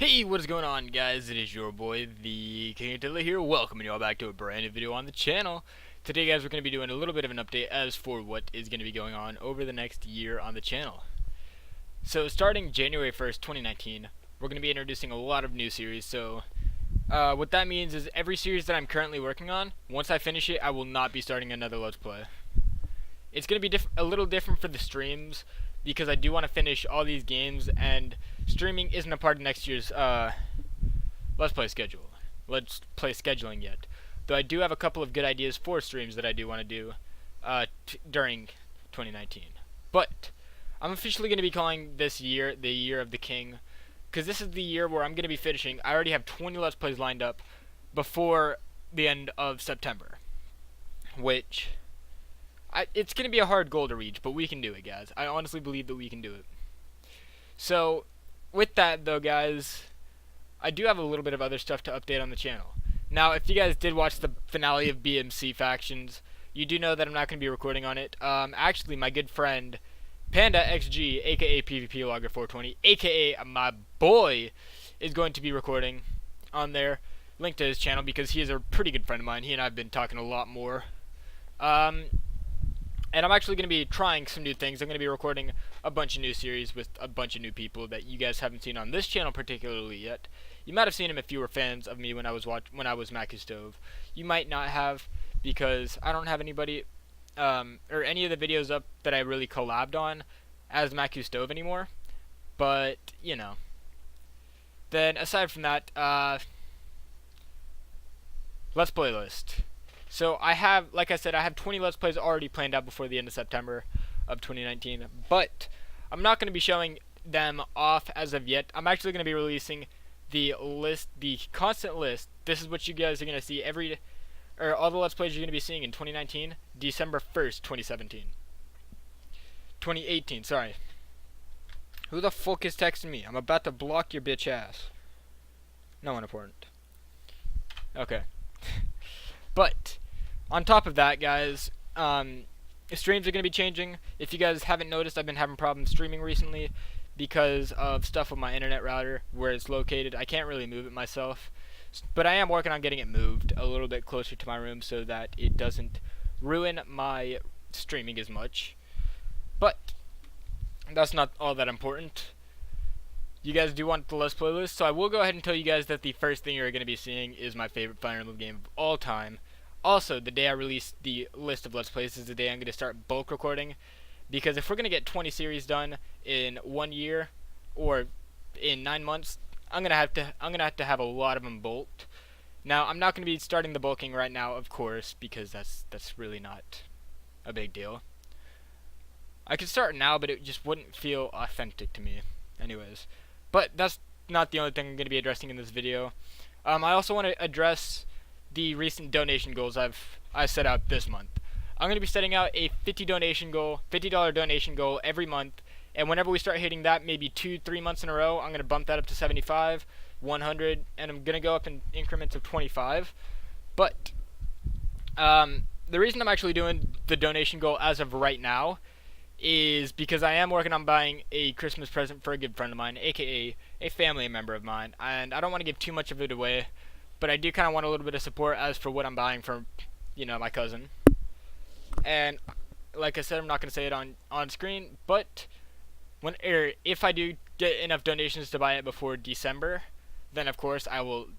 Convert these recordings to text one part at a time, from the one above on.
Hey, what is going on, guys? It is your boy, the King Attila here, welcoming you all back to a brand new video on the channel. Today, guys, we're going to be doing a little bit of an update as for what is going to be going on over the next year on the channel. So, starting January 1st, 2019, we're going to be introducing a lot of new series. So, what that means is every series that I'm currently working on, once I finish it, I will not be starting another Let's Play. It's going to be a little different for the streams, because I do want to finish all these games, and streaming isn't a part of next year's Let's Play scheduling yet. Though I do have a couple of good ideas for streams that I do want to do during 2019. But I'm officially going to be calling this year the Year of the King, because this is the year where I'm going to be finishing. I already have 20 Let's Plays lined up before the end of September, which it's going to be a hard goal to reach, but we can do it, guys. I honestly believe that we can do it. So, with that, though, guys, I do have a little bit of other stuff to update on the channel. Now, if you guys did watch the finale of BMC Factions, you do know that I'm not going to be recording on it. Actually, my good friend, Panda XG, aka PvP Logger 420, aka my boy, is going to be recording on there. Link to his channel, because he is a pretty good friend of mine. He and I have been talking a lot more. And I'm actually going to be trying some new things. I'm going to be recording a bunch of new series with a bunch of new people that you guys haven't seen on this channel particularly yet. You might have seen them if you were fans of me when I was Mackie Stove. You might not have, because I don't have anybody or any of the videos up that I really collabed on as Mackie Stove anymore. But, you know. Then aside from that, Let's Play list. So I have, like I said, I have 20 Let's Plays already planned out before the end of September of 2019. But I'm not going to be showing them off as of yet. I'm actually going to be releasing the list, the constant list. This is what you guys are going to see all the Let's Plays you're going to be seeing in 2019, December 1st, 2018, sorry. Who the fuck is texting me? I'm about to block your bitch ass. No one important. Okay. But on top of that, guys, streams are going to be changing. If you guys haven't noticed, I've been having problems streaming recently because of stuff with my internet router, where it's located. I can't really move it myself, but I am working on getting it moved a little bit closer to my room so that it doesn't ruin my streaming as much. But that's not all that important. You guys do want the Let's Play list, so I will go ahead and tell you guys that the first thing you're going to be seeing is my favorite Fire Emblem game of all time. Also, the day I release the list of Let's Plays is the day I'm going to start bulk recording, because if we're going to get 20 series done in 1 year or in 9 months, I'm going to have to have a lot of them bulked. Now, I'm not going to be starting the bulking right now, of course, because that's really not a big deal. I could start now, but it just wouldn't feel authentic to me. Anyways, but that's not the only thing I'm going to be addressing in this video. I also want to address the recent donation goals I set out this month. I'm going to be setting out a $50 donation goal every month, and whenever we start hitting that, maybe 2-3 months in a row, I'm going to bump that up to 75, 100, and I'm going to go up in increments of 25. But the reason I'm actually doing the donation goal as of right now is because I am working on buying a Christmas present for a good friend of mine, aka a family member of mine, and I don't want to give too much of it away, but I do kind of want a little bit of support as for what I'm buying for, you know, my cousin. And like I said, I'm not going to say it on screen, but if I do get enough donations to buy it before December, then of course I will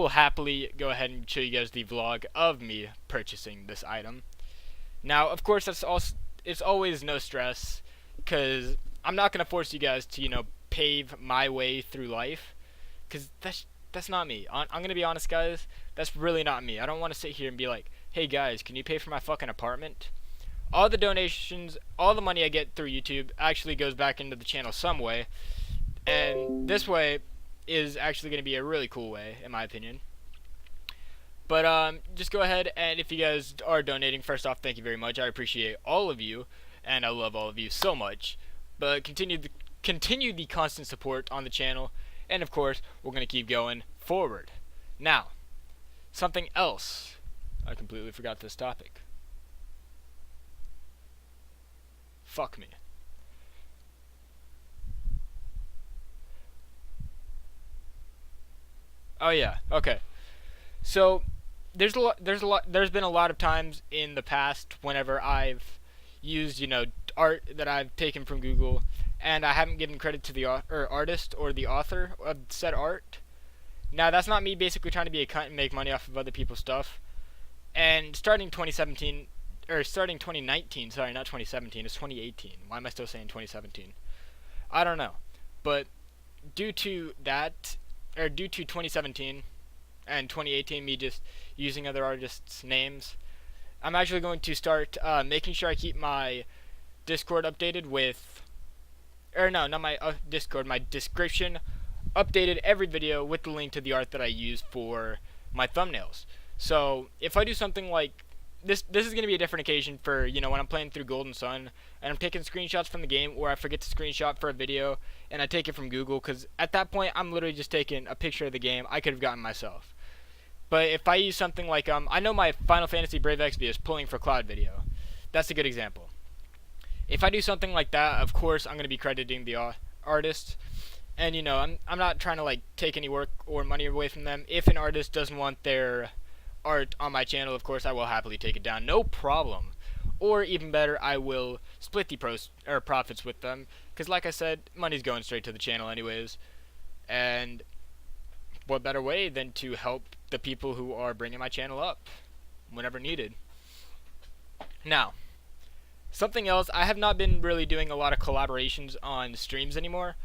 happily go ahead and show you guys the vlog of me purchasing this item. Now, of course, it's always no stress, because I'm not going to force you guys to, you know, pave my way through life, because that's not me. I'm going to be honest, guys, that's really not me. I don't want to sit here and be like, hey guys, can you pay for my fucking apartment? All the donations, all the money I get through YouTube actually goes back into the channel some way, and this way is actually going to be a really cool way, in my opinion. But just go ahead, and if you guys are donating, first off, thank you very much. I appreciate all of you, and I love all of you so much. But continue the constant support on the channel, and of course, we're going to keep going forward. Now, something else. I completely forgot this topic. Fuck me. Oh yeah. Okay. So there's been a lot of times in the past whenever I've used, art that I've taken from Google, and I haven't given credit to the artist or the author of said art. Now that's not me basically trying to be a cunt and make money off of other people's stuff. And starting 2017 or starting 2019, sorry, not 2017, it's 2018. Why am I still saying 2017? I don't know. But due to that, or due to 2017 and 2018, me just using other artists' names, I'm actually going to start making sure I keep my Discord updated with, or no, not my Discord, my description updated every video with the link to the art that I use for my thumbnails. So if I do something like this is going to be a different occasion for, when I'm playing through Golden Sun and I'm taking screenshots from the game, or I forget to screenshot for a video and I take it from Google, because at that point I'm literally just taking a picture of the game I could have gotten myself. But if I use something like, I know my Final Fantasy Brave Exvius pulling for Cloud video. That's a good example. If I do something like that, of course I'm going to be crediting the artist. And, I'm not trying to, like, take any work or money away from them. If an artist doesn't want their art on my channel, of course I will happily take it down, no problem. Or even better, I will split the profits with them, because like I said, money's going straight to the channel anyways. And what better way than to help the people who are bringing my channel up whenever needed. Now, something else, I have not been really doing a lot of collaborations on streams anymore,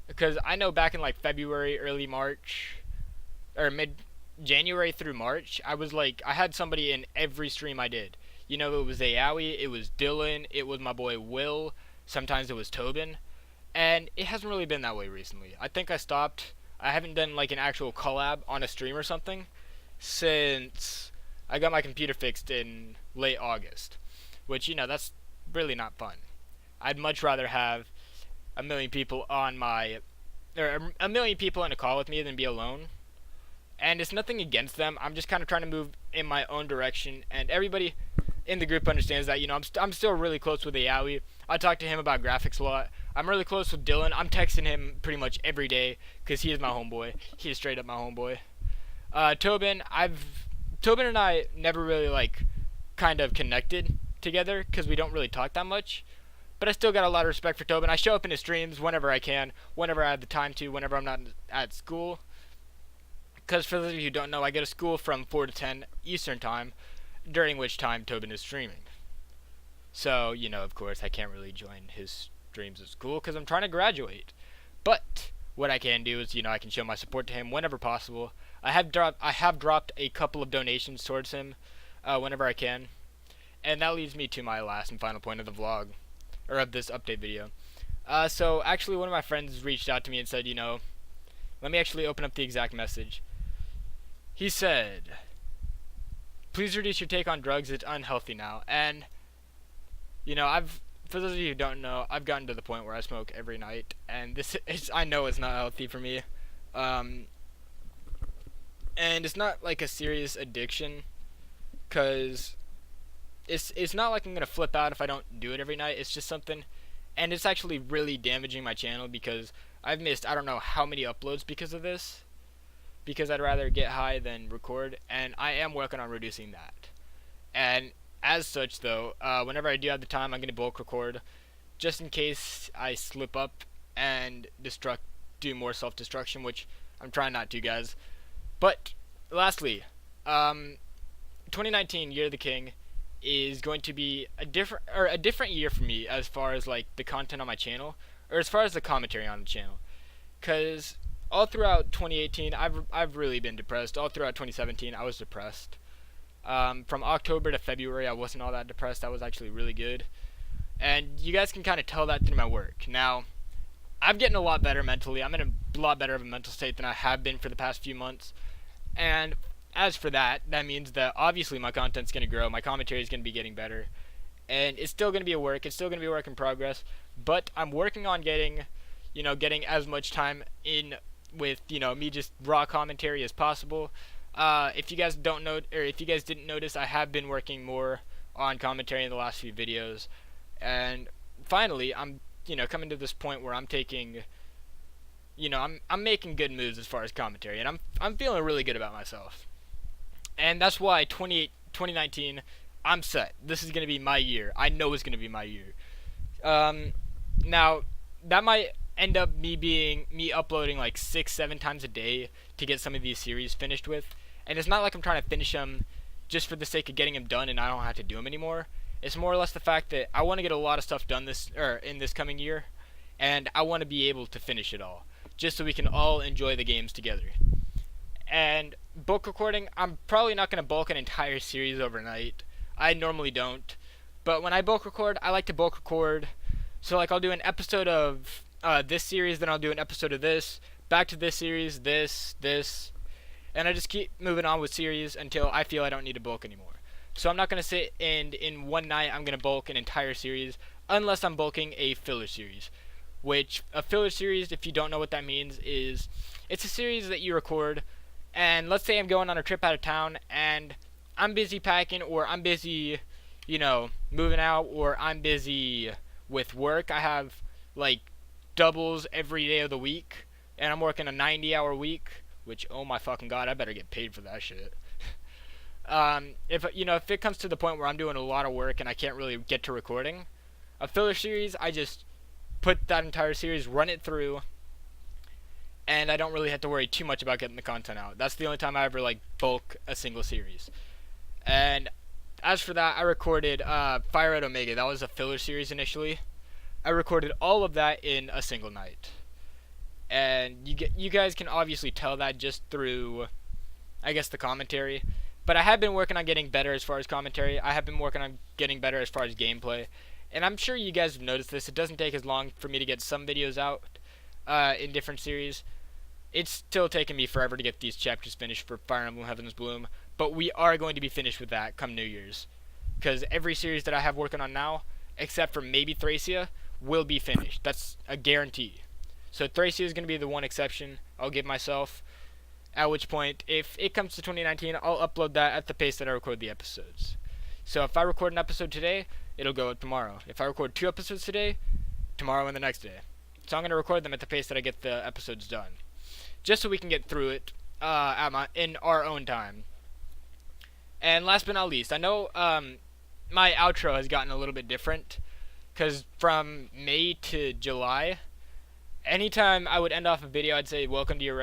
because I know back in like February, early March, or mid-January through March, I had somebody in every stream I did. It was Aowie, it was Dylan, it was my boy Will, sometimes it was Tobin, and it hasn't really been that way recently. I think I stopped. I haven't done like an actual collab on a stream or something since I got my computer fixed in late August, which, that's really not fun. I'd much rather have a million people on a million people in a call with me than be alone. And it's nothing against them. I'm just kind of trying to move in my own direction, and everybody in the group understands that. I'm still really close with Aowie. I talk to him about graphics a lot. I'm really close with Dylan. I'm texting him pretty much every day because he is my homeboy. He is straight up my homeboy. Tobin and I never really kind of connected together because we don't really talk that much. But I still got a lot of respect for Tobin. I show up in his streams whenever I can, whenever I have the time to, whenever I'm not at school. Because for those of you who don't know, I go to school from 4 to 10 Eastern Time, during which time Tobin is streaming. So, of course, I can't really join his streams at school because I'm trying to graduate. But what I can do is, I can show my support to him whenever possible. I have dropped a couple of donations towards him whenever I can. And that leads me to my last and final point of the vlog, or of this update video. So actually one of my friends reached out to me and said, let me actually open up the exact message. He said, please reduce your take on drugs, it's unhealthy now. And, for those of you who don't know, I've gotten to the point where I smoke every night, and I know it's not healthy for me. And it's not like a serious addiction, because it's not like I'm going to flip out if I don't do it every night. It's just something, and it's actually really damaging my channel because I've missed I don't know how many uploads because of this, because I'd rather get high than record, and I am working on reducing that. And as such though, whenever I do have the time, I'm going to bulk record just in case I slip up and do more self-destruction, which I'm trying not to, guys. But lastly, 2019 Year of the King is going to be a different year for me as far as the content on my channel, or as far as the commentary on the channel, because all throughout 2018 I've really been depressed. All throughout 2017 I was depressed. From October to February I wasn't all that depressed. I was actually really good, and you guys can kind of tell that through my work. Now I'm getting a lot better mentally. I'm in a lot better of a mental state than I have been for the past few months, and as for that means that obviously my content's going to grow, my commentary is going to be getting better, and it's still going to be a work in progress, but I'm working on getting as much time in with, me just raw commentary as possible. If you guys don't know, or if you guys didn't notice, I have been working more on commentary in the last few videos, and finally I'm, coming to this point where I'm taking I'm making good moves as far as commentary, and I'm feeling really good about myself. And that's why 2019, I'm set. This is gonna be my year. I know it's gonna be my year. Um, Now that might end up me uploading like 6, 7 times a day to get some of these series finished with, and it's not like I'm trying to finish them just for the sake of getting them done and I don't have to do them anymore. It's more or less the fact that I want to get a lot of stuff done in this coming year, and I want to be able to finish it all, just so we can all enjoy the games together. And bulk recording, I'm probably not going to bulk an entire series overnight. I normally don't, but when I bulk record, I like to bulk record. So like I'll do an episode of this series, then I'll do an episode of this, back to this series, this, and I just keep moving on with series until I feel I don't need to bulk anymore. So I'm not going to sit and in one night I'm going to bulk an entire series unless I'm bulking a filler series. Which, a filler series, if you don't know what that means, is it's a series that you record, and let's say I'm going on a trip out of town and I'm busy packing, or I'm busy, moving out, or I'm busy with work. I have like doubles every day of the week, and I'm working a 90-hour week, which, oh my fucking god, I better get paid for that shit. If it comes to the point where I'm doing a lot of work and I can't really get to recording, a filler series, I just put that entire series, run it through, and I don't really have to worry too much about getting the content out. That's the only time I ever bulk a single series. And as for that, I recorded Fire Red Omega. That was a filler series initially. I recorded all of that in a single night. And you guys can obviously tell that just through, I guess, the commentary. But I have been working on getting better as far as commentary. I have been working on getting better as far as gameplay. And I'm sure you guys have noticed this. It doesn't take as long for me to get some videos out in different series. It's still taking me forever to get these chapters finished for Fire Emblem Heaven's Bloom. But we are going to be finished with that come New Year's. Because every series that I have working on now, except for maybe Thracia, will be finished. That's a guarantee. So Thracia is going to be the one exception I'll give myself. At which point, if it comes to 2019, I'll upload that at the pace that I record the episodes. So if I record an episode today, it'll go out tomorrow. If I record 2 episodes today, tomorrow and the next day. So I'm going to record them at the pace that I get the episodes done. Just so we can get through it in our own time. And last but not least, I know my outro has gotten a little bit different. Because from May to July, anytime I would end off a video, I'd say, welcome to your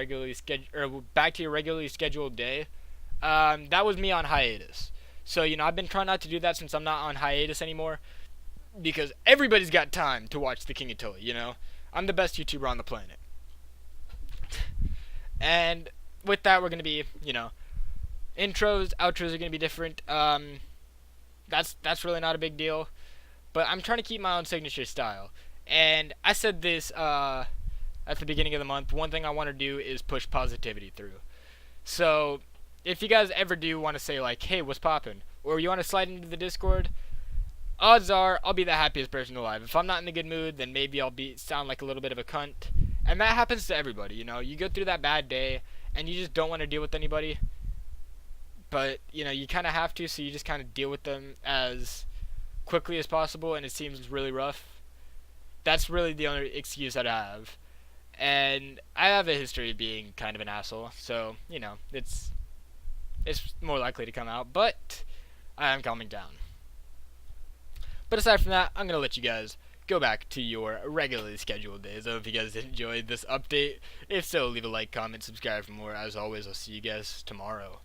back to your regularly scheduled day. That was me on hiatus. So, I've been trying not to do that since I'm not on hiatus anymore. Because everybody's got time to watch The King of Tully, I'm the best YouTuber on the planet. And with that, we're going to be, intros, outros are going to be different. That's really not a big deal. But I'm trying to keep my own signature style. And I said this at the beginning of the month. One thing I want to do is push positivity through. So if you guys ever do want to say hey, what's poppin'? Or you want to slide into the Discord, odds are I'll be the happiest person alive. If I'm not in a good mood, then maybe I'll sound like a little bit of a cunt. And that happens to everybody, You go through that bad day and you just don't want to deal with anybody. But, you kind of have to, so you just kind of deal with them as quickly as possible, and it seems really rough. That's really the only excuse that I have. And I have a history of being kind of an asshole, so, it's more likely to come out, but I am calming down. But aside from that, I'm going to let you guys go back to your regularly scheduled days. I hope you guys enjoyed this update. If so, leave a like, comment, subscribe for more. As always, I'll see you guys tomorrow.